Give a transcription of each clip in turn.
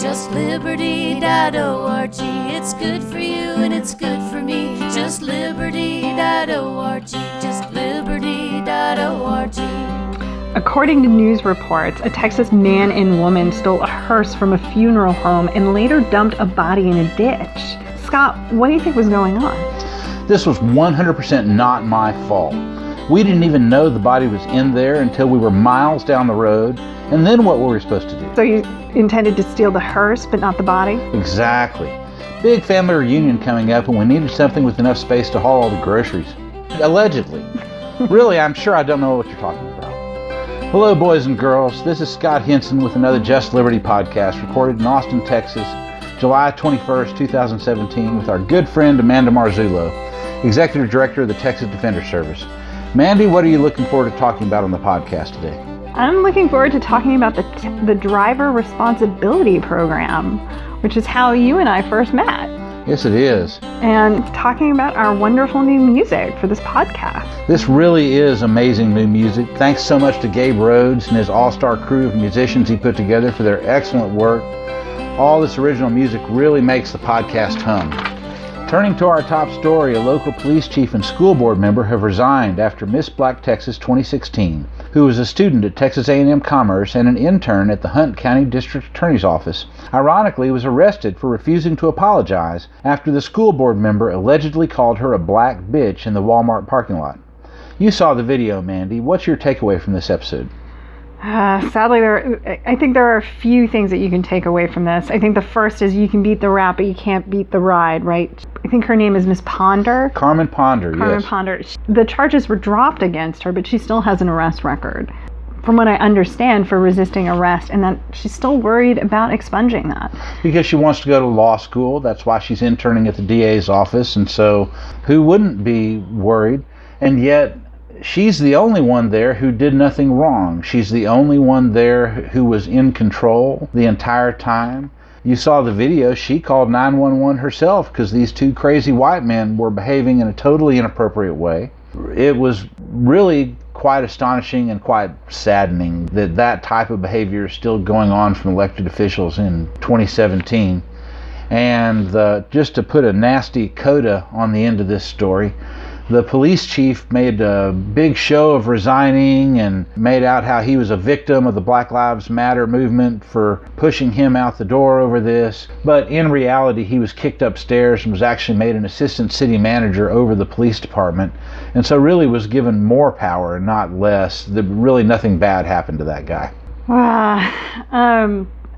JustLiberty.org. It's good for you and it's good for me. JustLiberty.org. JustLiberty.org. According to news reports, a Texas man and woman stole a hearse from a funeral home and later dumped a body in a ditch. Scott, what do you think was going on? This was 100% not my fault. We didn't even know the body was in there until we were miles down the road. And then what were we supposed to do? So you intended to steal the hearse, but not the body? Exactly. Big family reunion coming up and we needed something with enough space to haul all the groceries. Allegedly. Really, I'm sure I don't know what you're talking about. Hello, boys and girls. This is Scott Henson with another Just Liberty podcast recorded in Austin, Texas, July 21st, 2017 with our good friend Amanda Marzullo, Executive Director of the Texas Defender Service. Mandy, what are you looking forward to talking about on the podcast today? I'm looking forward to talking about the Driver Responsibility Program, which is how you and I first met. Yes, it is. And talking about our wonderful new music for this podcast. This really is amazing new music. Thanks so much to Gabe Rhodes and his all-star crew of musicians he put together for their excellent work. All this original music really makes the podcast hum. Turning to our top story, a local police chief and school board member have resigned after Miss Black Texas 2016, who was a student at Texas A&M Commerce and an intern at the Hunt County District Attorney's Office, ironically was arrested for refusing to apologize after the school board member allegedly called her a black bitch in the Walmart parking lot. You saw the video, Mandy. What's your takeaway from this episode? Sadly, I think there are a few things that you can take away from this. I think the first is you can beat the rap, but you can't beat the ride, right? I think her name is Miss Ponder. Carmen Ponder, yes. Ponder. The charges were dropped against her, but she still has an arrest record, from what I understand, for resisting arrest, and that she's still worried about expunging that. Because she wants to go to law school. That's why she's interning at the DA's office, and so who wouldn't be worried? And yet, she's the only one there who did nothing wrong. She's the only one there who was in control the entire time. You saw the video. She called 911 herself because these two crazy white men were behaving in a totally inappropriate way. It was really quite astonishing and quite saddening that that type of behavior is still going on from elected officials in 2017. And just to put a nasty coda on the end of this story, the police chief made a big show of resigning and made out how he was a victim of the Black Lives Matter movement for pushing him out the door over this. But in reality, he was kicked upstairs and was actually made an assistant city manager over the police department. And so really was given more power and not less. Really nothing bad happened to that guy.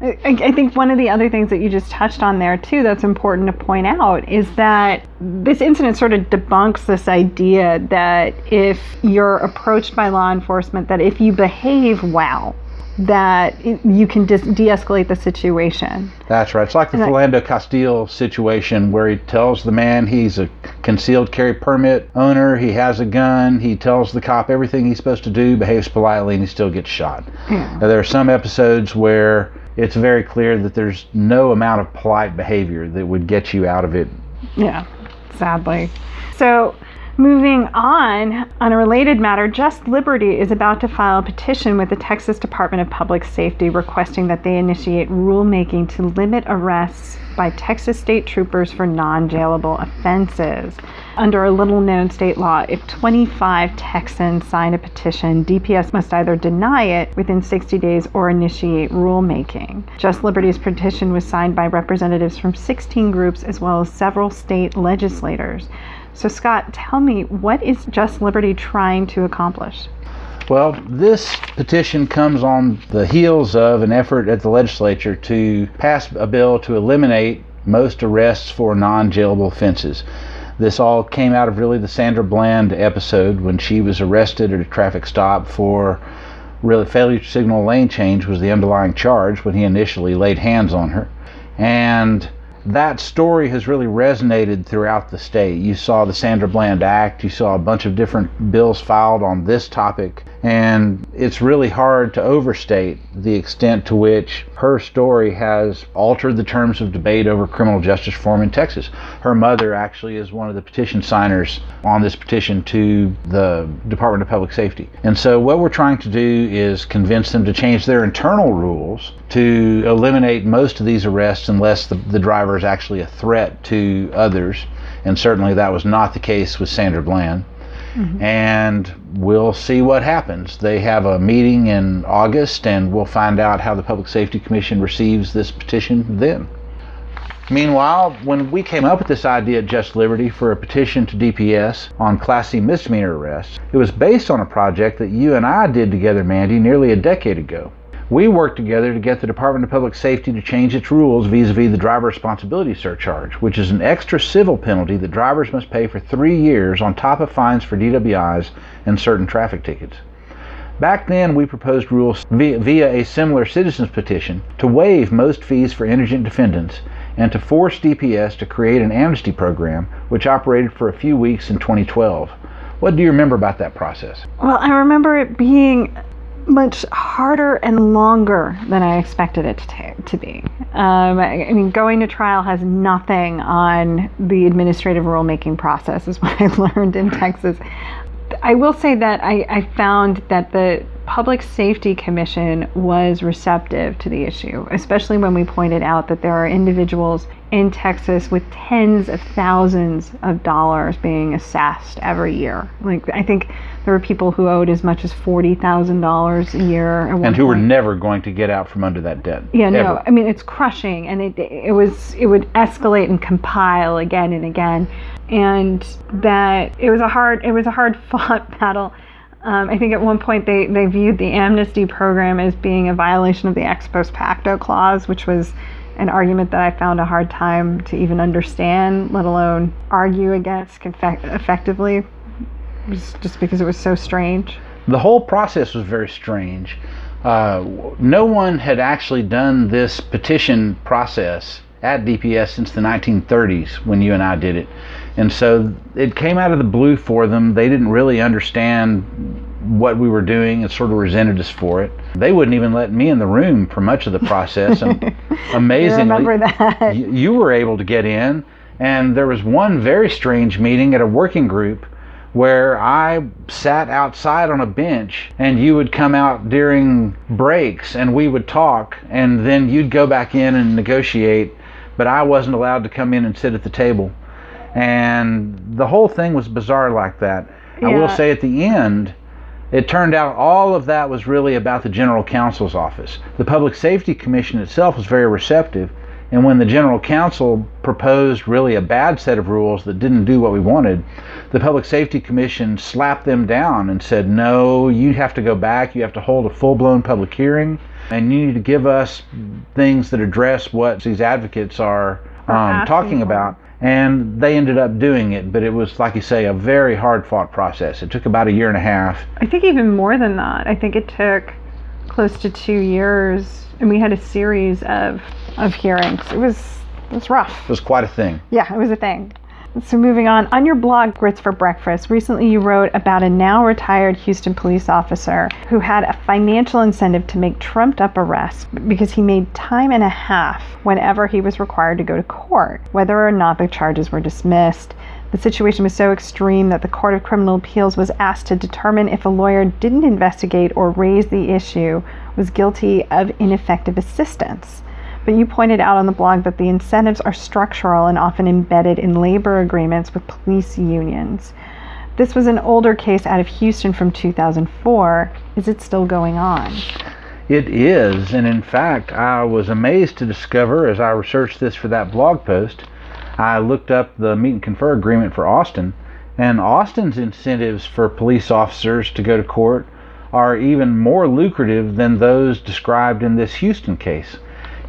I think one of the other things that you just touched on there too that's important to point out is that this incident sort of debunks this idea that if you're approached by law enforcement, that if you behave well, that you can de-escalate the situation. That's right. It's like the Philando Castile situation where he tells the man he's a concealed carry permit owner, he has a gun, he tells the cop everything he's supposed to do, behaves politely, and he still gets shot. Yeah. Now, there are some episodes where it's very clear that there's no amount of polite behavior that would get you out of it. Yeah, sadly. So, moving on a related matter, Just Liberty is about to file a petition with the Texas Department of Public Safety requesting that they initiate rulemaking to limit arrests by Texas state troopers for non-jailable offenses. Under a little-known state law, if 25 Texans sign a petition, DPS must either deny it within 60 days or initiate rulemaking. Just Liberty's petition was signed by representatives from 16 groups as well as several state legislators. So Scott, tell me, what is Just Liberty trying to accomplish? Well, this petition comes on the heels of an effort at the legislature to pass a bill to eliminate most arrests for non-jailable offenses. This all came out of really the Sandra Bland episode when she was arrested at a traffic stop for really failure to signal lane change was the underlying charge when he initially laid hands on her. And that story has really resonated throughout the state. You saw the Sandra Bland Act, you saw a bunch of different bills filed on this topic, And it's really hard to overstate the extent to which her story has altered the terms of debate over criminal justice reform in Texas. Her mother actually is one of the petition signers on this petition to the Department of Public Safety. And so what we're trying to do is convince them to change their internal rules to eliminate most of these arrests unless the driver is actually a threat to others. And certainly that was not the case with Sandra Bland. Mm-hmm. And we'll see what happens. They have a meeting in August, and we'll find out how the Public Safety Commission receives this petition then. Meanwhile, when we came up with this idea at Just Liberty for a petition to DPS on Class C misdemeanor arrests, it was based on a project that you and I did together, Mandy, nearly a decade ago. We worked together to get the Department of Public Safety to change its rules vis-a-vis the driver responsibility surcharge, which is an extra civil penalty that drivers must pay for 3 years on top of fines for DWIs and certain traffic tickets. Back then, we proposed rules via a similar citizens petition to waive most fees for indigent defendants and to force DPS to create an amnesty program, which operated for a few weeks in 2012. What do you remember about that process? Well, I remember it being much harder and longer than I expected it to be. I mean, going to trial has nothing on the administrative rulemaking process, is what I learned in Texas. I will say that I found that the Public Safety Commission was receptive to the issue, especially when we pointed out that there are individuals in Texas with tens of thousands of dollars being assessed every year. Like, I think there were people who owed as much as $40,000 a year. And who were never going to get out from under that debt. Yeah, ever. No, I mean, it's crushing, and it would escalate and compile again and again, and that it was a hard fought battle. I think at one point they viewed the amnesty program as being a violation of the ex post facto clause, which was an argument that I found a hard time to even understand, let alone argue against effectively, just because it was so strange. The whole process was very strange. No one had actually done this petition process at DPS since the 1930s when you and I did it. And so it came out of the blue for them. They didn't really understand what we were doing and sort of resented us for it. They wouldn't even let me in the room for much of the process. And amazingly, I remember that. You were able to get in. And there was one very strange meeting at a working group where I sat outside on a bench and you would come out during breaks and we would talk, and then you'd go back in and negotiate, but I wasn't allowed to come in and sit at the table. And the whole thing was bizarre like that. Yeah. I will say at the end, it turned out all of that was really about the General Counsel's office. The Public Safety Commission itself was very receptive, and when the General Counsel proposed really a bad set of rules that didn't do what we wanted, the Public Safety Commission slapped them down and said, no, you have to go back, you have to hold a full-blown public hearing, and you need to give us things that address what these advocates are talking about. And they ended up doing it, but it was, like you say, a very hard-fought process. It took about 1.5 years. I think even more than that. I think it took close to 2 years, and we had a series of hearings. It was rough. It was quite a thing. Yeah, it was a thing. So moving on your blog, Grits for Breakfast, recently you wrote about a now retired Houston police officer who had a financial incentive to make trumped up arrests because he made time and a half whenever he was required to go to court, whether or not the charges were dismissed. The situation was so extreme that the Court of Criminal Appeals was asked to determine if a lawyer didn't investigate or raise the issue was guilty of ineffective assistance. But you pointed out on the blog that the incentives are structural and often embedded in labor agreements with police unions. This was an older case out of Houston from 2004. Is it still going on? It is, and in fact, I was amazed to discover as I researched this for that blog post, I looked up the meet and confer agreement for Austin, and Austin's incentives for police officers to go to court are even more lucrative than those described in this Houston case.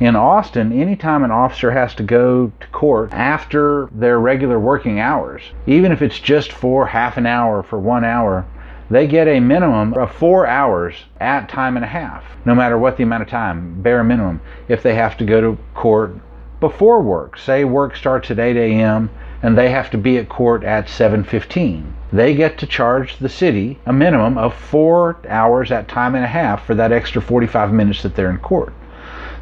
In Austin, anytime an officer has to go to court after their regular working hours, even if it's just for half an hour, for 1 hour, they get a minimum of 4 hours at time and a half, no matter what the amount of time, bare minimum, if they have to go to court before work. Say work starts at 8 a.m. and they have to be at court at 7:15. They get to charge the city a minimum of 4 hours at time and a half for that extra 45 minutes that they're in court.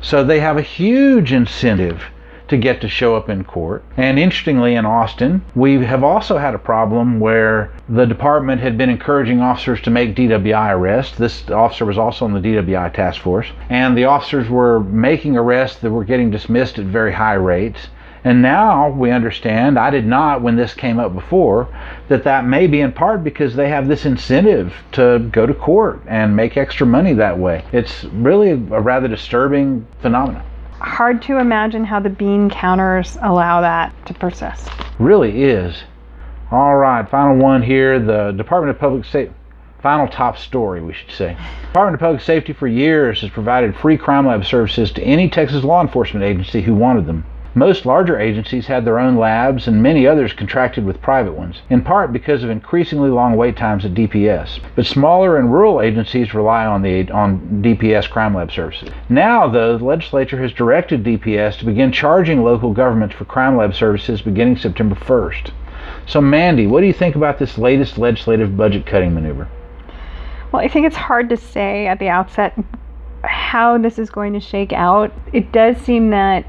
So they have a huge incentive to get to show up in court. And interestingly, in Austin, we have also had a problem where the department had been encouraging officers to make DWI arrests. This officer was also on the DWI task force. And the officers were making arrests that were getting dismissed at very high rates. And now we understand, I did not when this came up before, that may be in part because they have this incentive to go to court and make extra money that way. It's really a rather disturbing phenomenon. Hard to imagine how the bean counters allow that to persist. Really is. All right, final one here. The Department of Public Safety, final top story, we should say. Department of Public Safety for years has provided free crime lab services to any Texas law enforcement agency who wanted them. Most larger agencies had their own labs, and many others contracted with private ones, in part because of increasingly long wait times at DPS. But smaller and rural agencies rely on DPS crime lab services. Now, though, the legislature has directed DPS to begin charging local governments for crime lab services beginning September 1st. So, Mandy, what do you think about this latest legislative budget cutting maneuver? Well, I think it's hard to say at the outset how this is going to shake out. It does seem that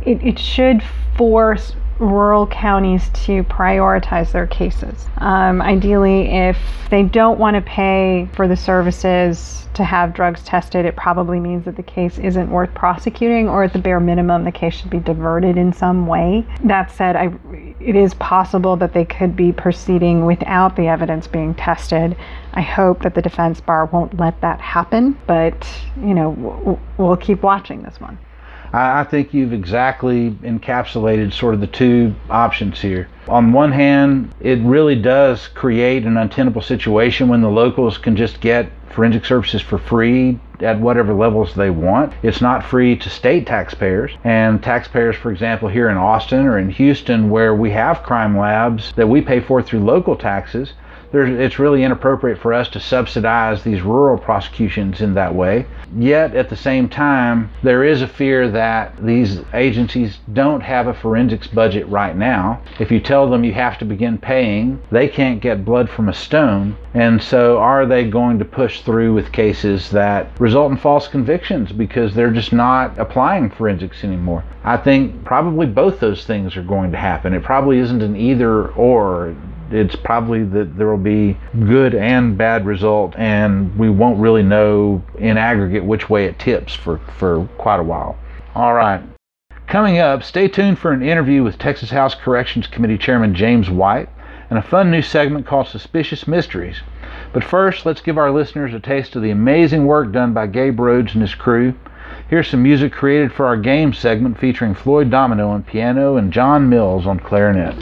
it should force rural counties to prioritize their cases. Ideally, if they don't want to pay for the services to have drugs tested, it probably means that the case isn't worth prosecuting, or at the bare minimum, the case should be diverted in some way. That said, it is possible that they could be proceeding without the evidence being tested. I hope that the defense bar won't let that happen, but we'll keep watching this one. I think you've exactly encapsulated sort of the two options here. On one hand, it really does create an untenable situation when the locals can just get forensic services for free at whatever levels they want. It's not free to state taxpayers, and taxpayers, for example, here in Austin or in Houston, where we have crime labs that we pay for through local taxes, it's really inappropriate for us to subsidize these rural prosecutions in that way. Yet, at the same time, there is a fear that these agencies don't have a forensics budget right now. If you tell them you have to begin paying, they can't get blood from a stone. And so are they going to push through with cases that result in false convictions because they're just not applying forensics anymore? I think probably both those things are going to happen. It probably isn't an either or. It's probably that there will be good and bad result, and we won't really know in aggregate which way it tips for quite a while. All right. Coming up, stay tuned for an interview with Texas House Corrections Committee Chairman James White and a fun new segment called Suspicious Mysteries. But first, let's give our listeners a taste of the amazing work done by Gabe Rhodes and his crew. Here's some music created for our game segment featuring Floyd Domino on piano and John Mills on clarinet.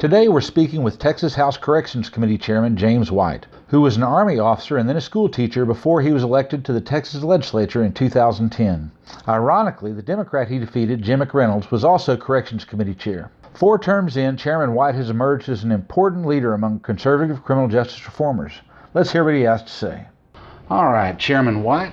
Today we're speaking with Texas House Corrections Committee Chairman James White, who was an Army officer and then a school teacher before he was elected to the Texas legislature in 2010. Ironically, the Democrat he defeated, Jim McReynolds, was also Corrections Committee Chair. 4 terms in, Chairman White has emerged as an important leader among conservative criminal justice reformers. Let's hear what he has to say. All right, Chairman White,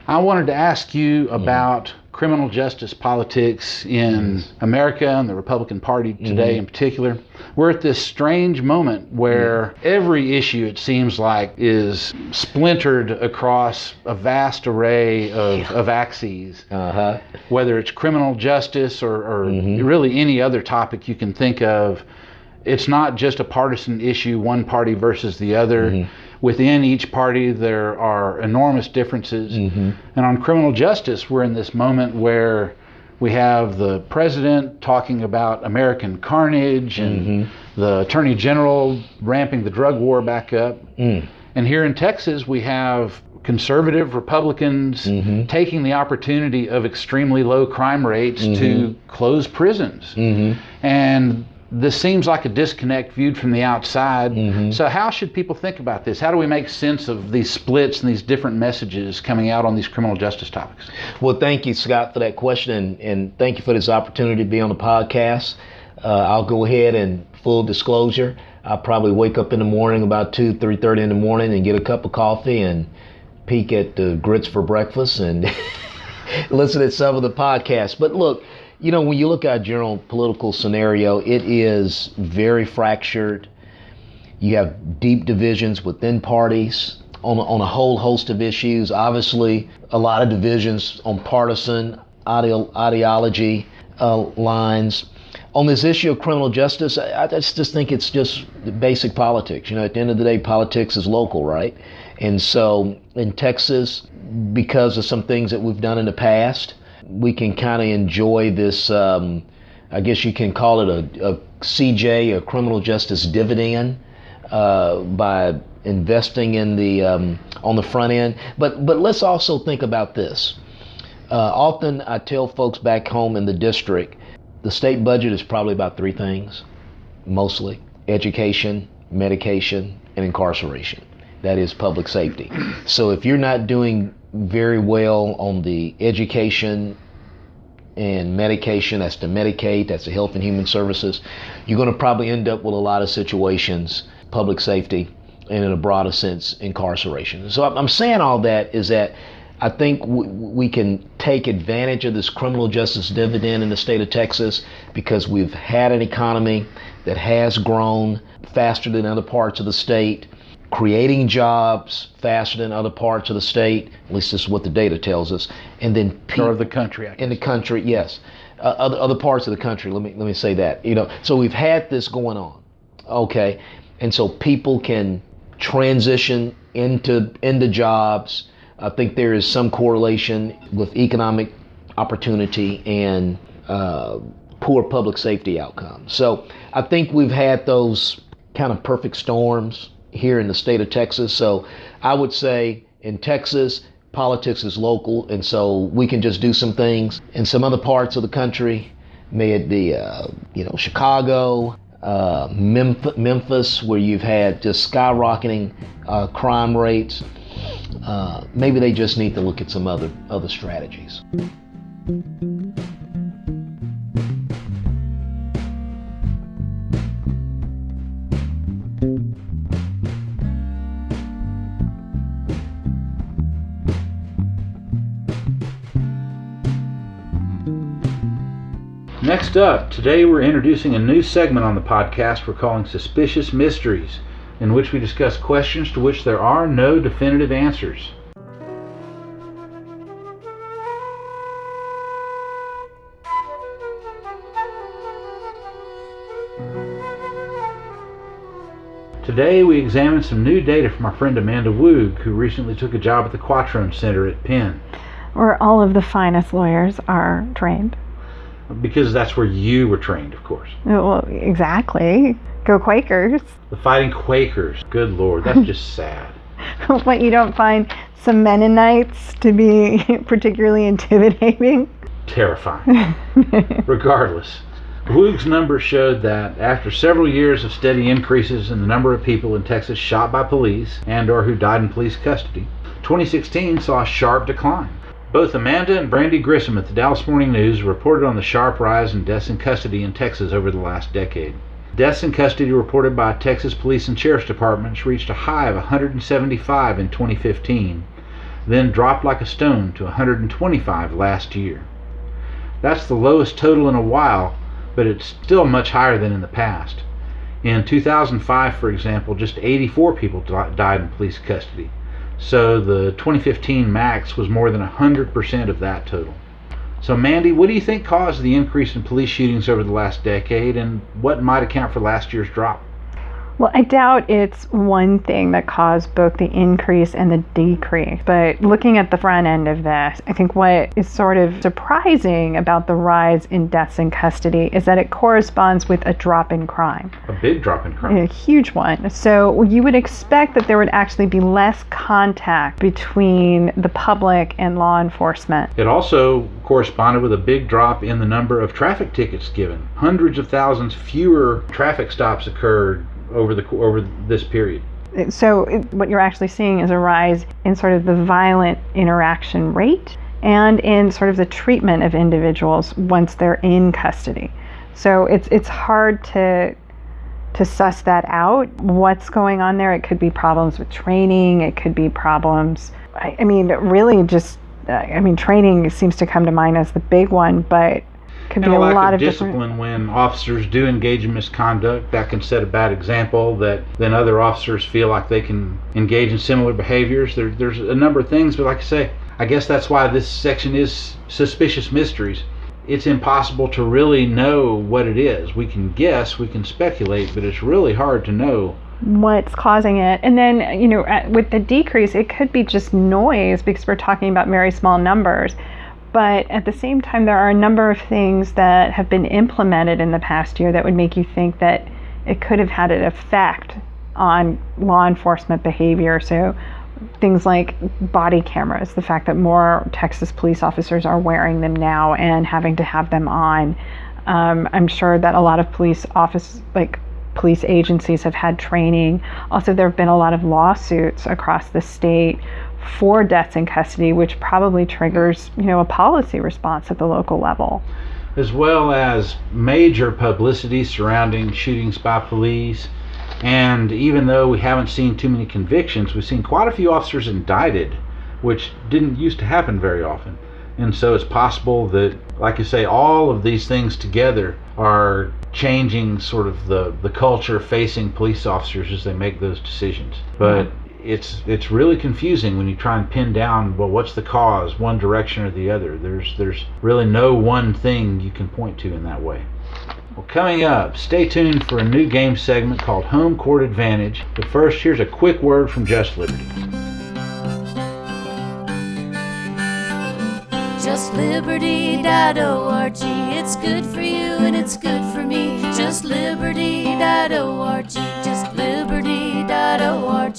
I wanted to ask you about criminal justice politics in America and the Republican Party today in particular. We're at this strange moment where every issue, it seems like, is splintered across a vast array of axes. Whether it's criminal justice or really any other topic you can think of. it's not just a partisan issue, one party versus the other. Within each party, there are enormous differences. And on criminal justice, we're in this moment where we have the president talking about American carnage and the attorney general ramping the drug war back up. And here in Texas, we have conservative Republicans taking the opportunity of extremely low crime rates to close prisons. And this seems like a disconnect viewed from the outside. So how should people think about this? How do we make sense of these splits and these different messages coming out on these criminal justice topics? Well, thank you, Scott, for that question, and thank you for this opportunity to be on the podcast. I'll go ahead and full disclosure, I'll probably wake up in the morning about 3:30 in the morning and get a cup of coffee and peek at the grits for breakfast and listen to some of the podcasts. But look, you know, when you look at general political scenario, it is very fractured. You have deep divisions within parties on a whole host of issues. Obviously, a lot of divisions on partisan ideology lines. On this issue of criminal justice, I just think it's just basic politics. You know, at the end of the day, politics is local, right? And so in Texas, because of some things that we've done in the past, we can kind of enjoy this, I guess you can call it a CJ, a criminal justice dividend, by investing in the on the front end. But let's also think about this. Often I tell folks back home in the district, the state budget is probably about three things, mostly: education, medication, and incarceration. That is public safety. So if you're not doing very well on the education and medication, that's the Medicaid, that's the Health and Human Services, you're going to probably end up with a lot of situations, public safety, and in a broader sense, incarceration. So I'm saying all that is that I think we can take advantage of this criminal justice dividend in the state of Texas because we've had an economy that has grown faster than other parts of the state, creating jobs faster than other parts of the state. At least this is what the data tells us. And then Or the country, I guess. in the country, yes, other parts of the country. Let me say that. You know, so we've had this going on, okay, and so people can transition into jobs. I think there is some correlation with economic opportunity and poor public safety outcomes. So I think we've had those kind of perfect storms here in the state of Texas. So I would say in Texas, politics is local, and so we can just do some things. In some other parts of the country, may it be Chicago, Memphis, where you've had just skyrocketing crime rates, maybe they just need to look at some other strategies. Next up, today we're introducing a new segment on the podcast we're calling Suspicious Mysteries, in which we discuss questions to which there are no definitive answers. Today we examine some new data from our friend Amanda Woog, who recently took a job at the Quattrone Center at Penn. Where all of the finest lawyers are trained. Because that's where you were trained, of course. Well, exactly. Go Quakers. The Fighting Quakers. Good Lord, that's just sad. What, you don't find some Mennonites to be particularly intimidating? Terrifying. Regardless, Woog's numbers showed that after several years of steady increases in the number of people in Texas shot by police and or who died in police custody, 2016 saw a sharp decline. Both Amanda and Brandy Grissom at the Dallas Morning News reported on the sharp rise in deaths in custody in Texas over the last decade. Deaths in custody reported by Texas Police and Sheriff's Departments reached a high of 175 in 2015, then dropped like a stone to 125 last year. That's the lowest total in a while, but it's still much higher than in the past. In 2005, for example, just 84 people died in police custody. So the 2015 max was more than 100% of that total. So Mandy, what do you think caused the increase in police shootings over the last decade, and what might account for last year's drop? Well, I doubt it's one thing that caused both the increase and the decrease. But looking at the front end of this, I think what is sort of surprising about the rise in deaths in custody is that it corresponds with a drop in crime. A big drop in crime. A huge one. So you would expect that there would actually be less contact between the public and law enforcement. It also corresponded with a big drop in the number of traffic tickets given. Hundreds of thousands fewer traffic stops occurred over this period. So what you're actually seeing is a rise in sort of the violent interaction rate and in sort of the treatment of individuals once they're in custody. So it's hard to suss that out. What's going on there? It could be problems with training. It could be problems. I mean, really just, training seems to come to mind as the big one, but could be a lot of discipline when officers do engage in misconduct. That can set a bad example that then other officers feel like they can engage in similar behaviors. There's a number of things, but like I say, I guess that's why this section is suspicious mysteries. It's impossible to really know what it is. We can guess, we can speculate, but it's really hard to know what's causing it. And then, with the decrease, it could be just noise because we're talking about very small numbers. But at the same time, there are a number of things that have been implemented in the past year that would make you think that it could have had an effect on law enforcement behavior. So things like body cameras, the fact that more Texas police officers are wearing them now and having to have them on. I'm sure that a lot of police agencies have had training. Also, there have been a lot of lawsuits across the state for deaths in custody, which probably triggers, a policy response at the local level. As well as major publicity surrounding shootings by police. And even though we haven't seen too many convictions, we've seen quite a few officers indicted, which didn't used to happen very often. And so it's possible that, like you say, all of these things together are changing sort of the culture facing police officers as they make those decisions. But it's really confusing when you try and pin down, well, what's the cause, one direction or the other. There's really no one thing you can point to in that way. Well, coming up, stay tuned for a new game segment called Home Court Advantage. But first, here's a quick word from Just Liberty. JustLiberty.org. It's good for you and it's good for me. JustLiberty.org. JustLiberty.org.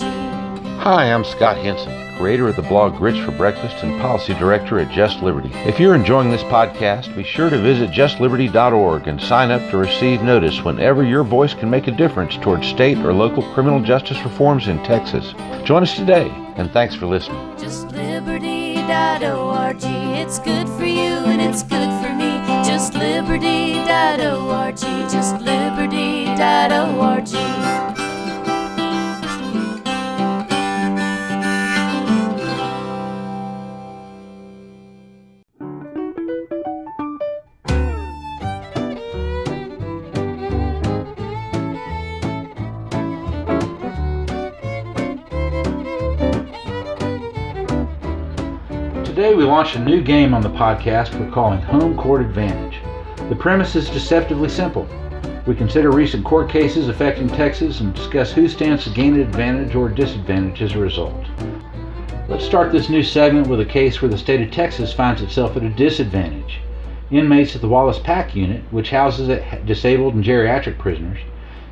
Hi, I'm Scott Henson, creator of the blog Grits for Breakfast and policy director at Just Liberty. If you're enjoying this podcast, be sure to visit justliberty.org and sign up to receive notice whenever your voice can make a difference towards state or local criminal justice reforms in Texas. Join us today, and thanks for listening. JustLiberty.org. It's good for you and it's good for me. JustLiberty.org. JustLiberty.org. Today we launched a new game on the podcast we're calling Home Court Advantage. The premise is deceptively simple. We consider recent court cases affecting Texas and discuss who stands to gain an advantage or disadvantage as a result. Let's start this new segment with a case where the state of Texas finds itself at a disadvantage. Inmates at the Wallace PAC unit, which houses disabled and geriatric prisoners,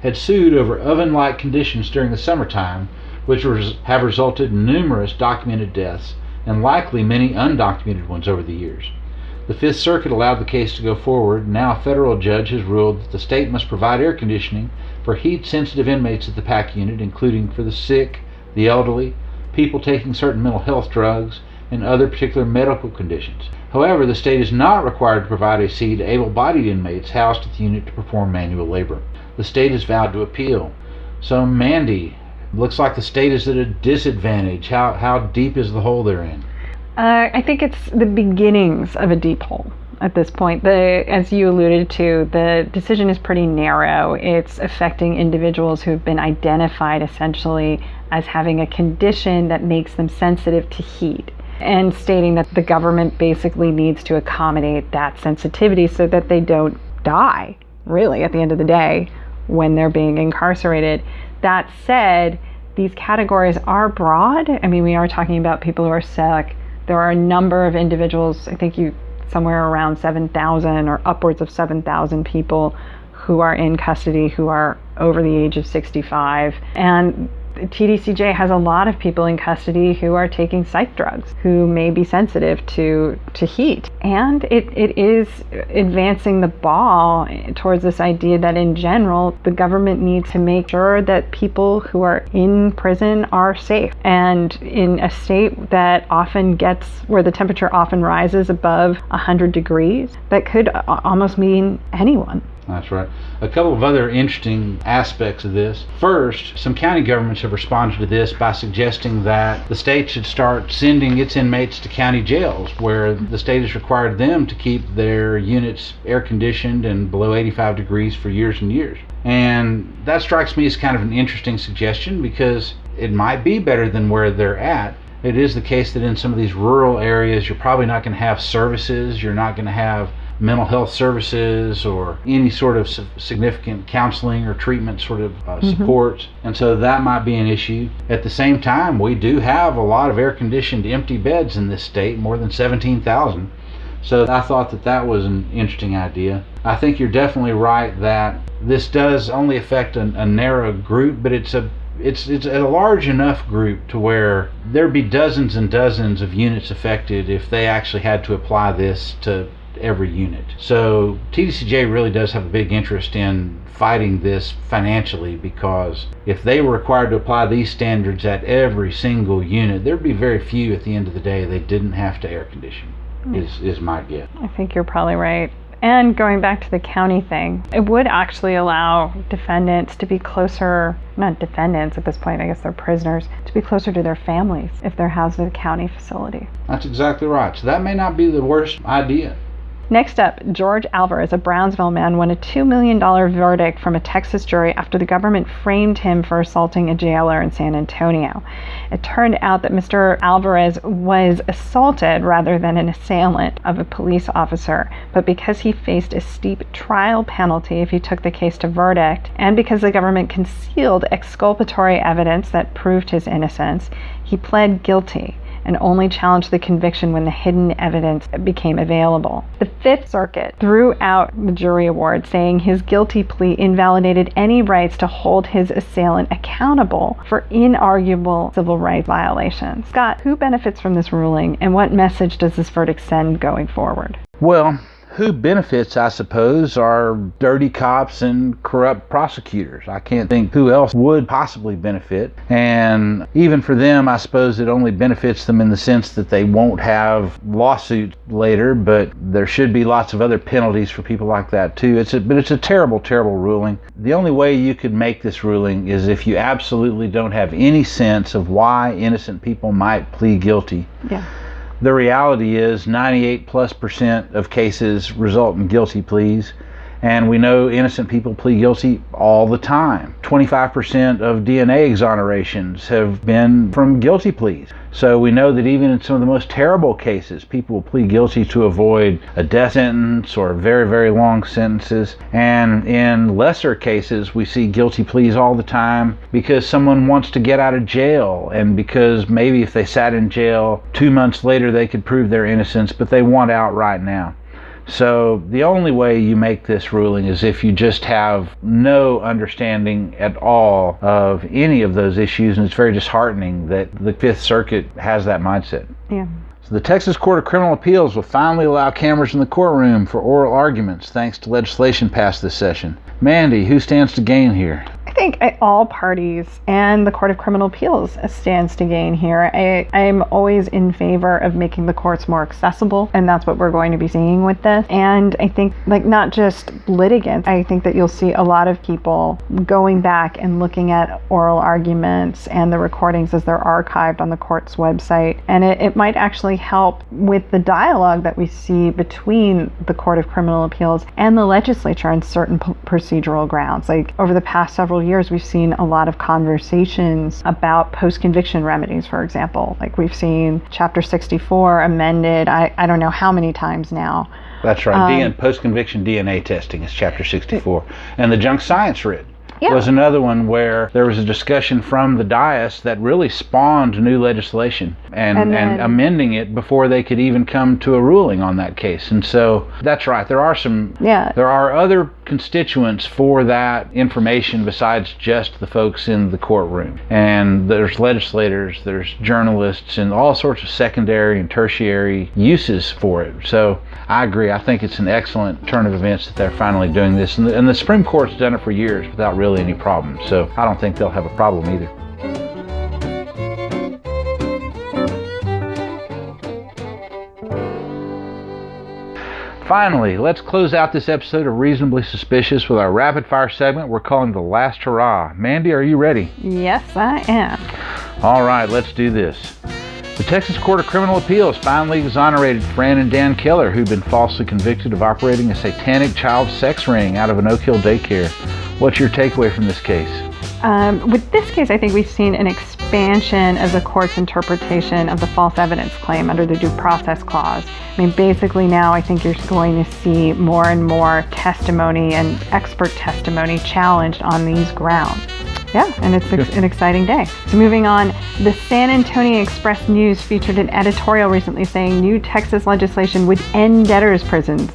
had sued over oven-like conditions during the summertime, which have resulted in numerous documented deaths and likely many undocumented ones over the years. The Fifth Circuit allowed the case to go forward, and now a federal judge has ruled that the state must provide air conditioning for heat-sensitive inmates at the PAC unit, including for the sick, the elderly, people taking certain mental health drugs, and other particular medical conditions. However, the state is not required to provide AC to able-bodied inmates housed at the unit to perform manual labor. The state has vowed to appeal. So, Mandy, looks like the state is at a disadvantage. How deep is the hole they're in? I think it's the beginnings of a deep hole at this point. As you alluded to, the decision is pretty narrow. It's affecting individuals who have been identified essentially as having a condition that makes them sensitive to heat. and stating that the government basically needs to accommodate that sensitivity so that they don't die, really, at the end of the day, when they're being incarcerated. That said, these categories are broad. I mean, we are talking about people who are sick. There are a number of individuals, I think somewhere around 7,000 or upwards of 7,000 people who are in custody who are over the age of 65. And TDCJ has a lot of people in custody who are taking psych drugs, who may be sensitive to heat. And it is advancing the ball towards this idea that in general, the government needs to make sure that people who are in prison are safe. And in a state that often gets, where the temperature often rises above 100 degrees, that could almost mean anyone. That's right. A couple of other interesting aspects of this. First, some county governments have responded to this by suggesting that the state should start sending its inmates to county jails, where the state has required them to keep their units air conditioned and below 85 degrees for years and years. And that strikes me as kind of an interesting suggestion, because it might be better than where they're at. It is the case that in some of these rural areas, you're probably not going to have services, you're not going to have mental health services or any sort of significant counseling or treatment sort of support. And so that might be an issue. At the same time, we do have a lot of air-conditioned empty beds in this state, more than 17,000. So I thought that was an interesting idea. I think you're definitely right that this does only affect a narrow group, but it's a large enough group to where there'd be dozens and dozens of units affected if they actually had to apply this to every unit. So TDCJ really does have a big interest in fighting this financially, because if they were required to apply these standards at every single unit, there'd be very few at the end of the day they didn't have to air condition, is my guess. I think you're probably right. And going back to the county thing, it would actually allow defendants to be closer, not defendants at this point, I guess they're prisoners, to be closer to their families if they're housed at a county facility. That's exactly right. So that may not be the worst idea. Next up, George Alvarez, a Brownsville man, won a $2 million verdict from a Texas jury after the government framed him for assaulting a jailer in San Antonio. It turned out that Mr. Alvarez was assaulted rather than an assailant of a police officer, but because he faced a steep trial penalty if he took the case to verdict, and because the government concealed exculpatory evidence that proved his innocence, he pled guilty and only challenged the conviction when the hidden evidence became available. The Fifth Circuit threw out the jury award, saying his guilty plea invalidated any rights to hold his assailant accountable for inarguable civil rights violations. Scott, who benefits from this ruling, and what message does this verdict send going forward? Well, who benefits, I suppose, are dirty cops and corrupt prosecutors. I can't think who else would possibly benefit. And even for them, I suppose it only benefits them in the sense that they won't have lawsuits later, but there should be lots of other penalties for people like that too. But it's a terrible, terrible ruling. The only way you could make this ruling is if you absolutely don't have any sense of why innocent people might plead guilty. Yeah. The reality is 98+% of cases result in guilty pleas, and we know innocent people plead guilty all the time. 25% of DNA exonerations have been from guilty pleas. So we know that even in some of the most terrible cases, people will plead guilty to avoid a death sentence or very, very long sentences. And in lesser cases, we see guilty pleas all the time because someone wants to get out of jail, and because maybe if they sat in jail 2 months later, they could prove their innocence, but they want out right now. So the only way you make this ruling is if you just have no understanding at all of any of those issues, and it's very disheartening that the Fifth Circuit has that mindset. Yeah. So the Texas Court of Criminal Appeals will finally allow cameras in the courtroom for oral arguments thanks to legislation passed this session. Mandy, who stands to gain here? I think all parties and the Court of Criminal Appeals stands to gain here. I'm always in favor of making the courts more accessible, and that's what we're going to be seeing with this. And I think, not just litigants, I think that you'll see a lot of people going back and looking at oral arguments and the recordings as they're archived on the court's website. And it might actually help with the dialogue that we see between the Court of Criminal Appeals and the legislature on certain procedural grounds. Like over the past several years, we've seen a lot of conversations about post-conviction remedies, for example. Like we've seen Chapter 64 amended, I don't know how many times now. That's right. Post-conviction DNA testing is Chapter 64. And the junk science writ was another one where there was a discussion from the dais that really spawned new legislation and amending it before they could even come to a ruling on that case. And so that's right. There are other constituents for that information besides just the folks in the courtroom. And there's legislators, there's journalists, and all sorts of secondary and tertiary uses for it. So I agree. I think it's an excellent turn of events that they're finally doing this. And the Supreme Court's done it for years without really any problems. So I don't think they'll have a problem either. Finally, let's close out this episode of Reasonably Suspicious with our rapid fire segment we're calling The Last Hurrah. Mandy, are you ready? Yes, I am. All right, let's do this. The Texas Court of Criminal Appeals finally exonerated Fran and Dan Keller, who'd been falsely convicted of operating a satanic child sex ring out of an Oak Hill daycare. What's your takeaway from this case? With this case, I think we've seen an expansion of the court's interpretation of the false evidence claim under the Due Process Clause. I mean, basically now I think you're going to see more and more testimony and expert testimony challenged on these grounds. Yeah, and it's an exciting day. So moving on, the San Antonio Express-News featured an editorial recently saying new Texas legislation would end debtors' prisons.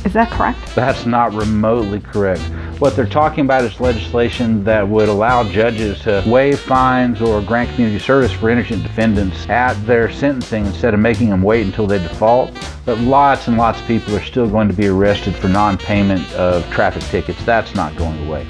Is that correct? That's not remotely correct. What they're talking about is legislation that would allow judges to waive fines or grant community service for indigent defendants at their sentencing instead of making them wait until they default. But lots and lots of people are still going to be arrested for non-payment of traffic tickets. That's not going away.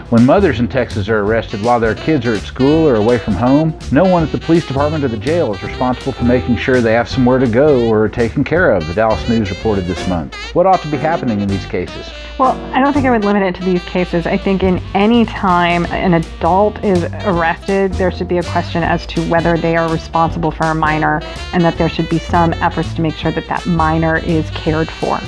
When mothers in Texas are arrested while their kids are at school or away from home, no one at the police department or the jail is responsible for making sure they have somewhere to go or are taken care of, the Dallas News reported this month. What ought to be happening in these cases? Well, I don't think I would limit it to these cases. I think in any time an adult is arrested, there should be a question as to whether they are responsible for a minor and that there should be some efforts to make sure that that minor is cared for.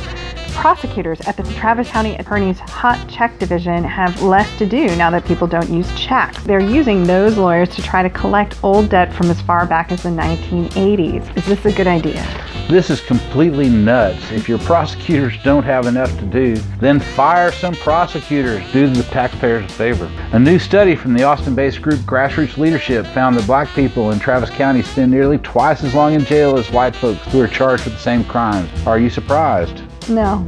Prosecutors at the Travis County Attorney's Hot Check Division have less to do now that people don't use checks. They're using those lawyers to try to collect old debt from as far back as the 1980s. Is this a good idea? This is completely nuts. If your prosecutors don't have enough to do, then fire some prosecutors. Do the taxpayers a favor. A new study from the Austin-based group Grassroots Leadership found that black people in Travis County spend nearly twice as long in jail as white folks who are charged with the same crimes. Are you surprised? No.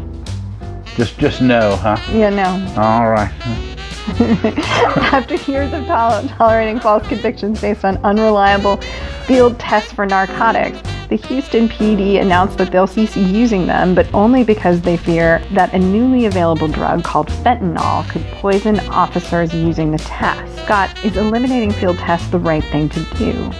Just no, huh? Yeah, no. All right. After years of tolerating false convictions based on unreliable field tests for narcotics, the Houston PD announced that they'll cease using them, but only because they fear that a newly available drug called fentanyl could poison officers using the test. Scott, is eliminating field tests the right thing to do?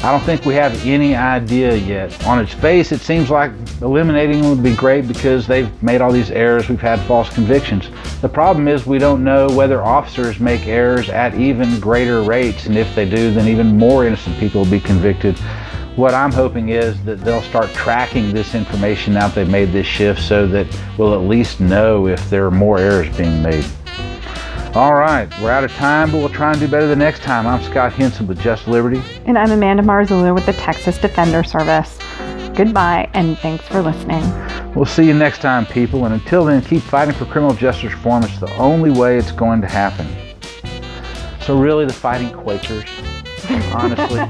I don't think we have any idea yet. On its face, it seems like eliminating them would be great because they've made all these errors. We've had false convictions. The problem is we don't know whether officers make errors at even greater rates, and if they do, then even more innocent people will be convicted. What I'm hoping is that they'll start tracking this information now that they've made this shift so that we'll at least know if there are more errors being made. All right, we're out of time, but we'll try and do better the next time. I'm Scott Henson with Just Liberty. And I'm Amanda Marzullo with the Texas Defender Service. Goodbye, and thanks for listening. We'll see you next time, people, and until then, keep fighting for criminal justice reform. It's the only way it's going to happen. So really, the fighting Quakers, honestly.